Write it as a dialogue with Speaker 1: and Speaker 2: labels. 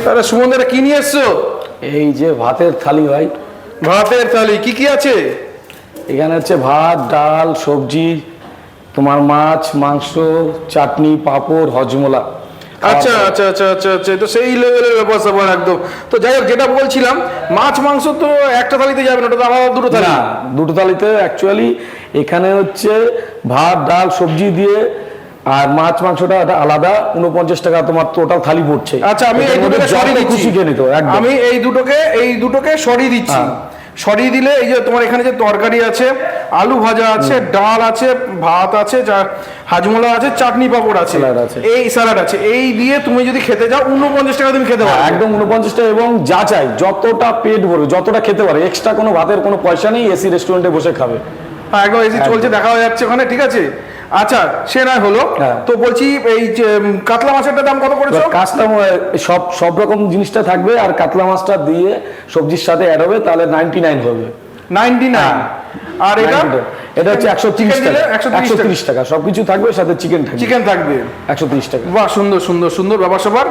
Speaker 1: তাহলে সুমনদারা কি নিয়ে এসছো?
Speaker 2: এই যে ভাতের থালি ভাই।
Speaker 1: ভাতের থালি কি কি আছে?
Speaker 2: এখানে হচ্ছে ভাত, ডাল, সবজি, তোমার মাছ, মাংস, চাটনি, পাঁপড়, হজমোলা।
Speaker 1: আচ্ছা আচ্ছা আচ্ছা আচ্ছা আচ্ছা, তো সেই লেভেলের ব্যাপার স্যাপার একদম। তো যাই হোক, যেটা বলছিলাম, মাছ মাংস তো একটা থালিতে যাবে না, ওটা তো আলাদা দুটো থালি।
Speaker 2: না, দুটো থালিতে অ্যাকচুয়ালি এখানে হচ্ছে ভাত, ডাল, সবজি দিয়ে, আর মাছ মাংসটা আলাদা 49 টাকা তোমার টোটাল থালি পড়ছে।
Speaker 1: আচ্ছা, আমি এই দুটোকে সরিয়ে দিচ্ছি।
Speaker 2: খুশি খেয়ে নিত একদম।
Speaker 1: আমি এই দুটোকে সরিয়ে দিচ্ছি। সরিয়ে দিলে এই যে তোমার এখানে যে তরকারি আছে, আলু ভাজা আছে, ডাল আছে, ভাত আছে, হাজমোলা আছে, চাটনি পাঁপড় আছে, এই স্যালাড আছে, এই দিয়ে তুমি যদি খেতে যাও 49 টাকা তুমি খেতে পারো
Speaker 2: একদম 49 টাকা। এবং যা চাই যতটা পেট ভরবে, যতটা খেতে পারে, এক্সট্রা কোনো ভাতের কোনো পয়সা নেই। এসি রেস্টুরেন্টে বসে খাবে।
Speaker 1: হ্যাঁ, একদম এসি চলছে, দেখা হয়ে যাচ্ছে ওখানে, ঠিক আছে। আচ্ছা, সে নয় হলো। তো বলছি, এই যে কাতলা মাছের দাম কত করেছো?
Speaker 2: কাতলা সব রকম জিনিসটা থাকবে, আর কাতলা মাছটা দিয়ে সবজির সাথে অ্যাড হবে, তাহলে 99 হবে।
Speaker 1: 99। আর
Speaker 2: এটা হচ্ছে 130 টাকা। 130 টাকা সবকিছু থাকবে, সাথে চিকেন থাকবে।
Speaker 1: চিকেন থাকবে
Speaker 2: 130 টাকা।
Speaker 1: বাহ, সুন্দর সুন্দর সুন্দর ব্যাপার স্যাপার।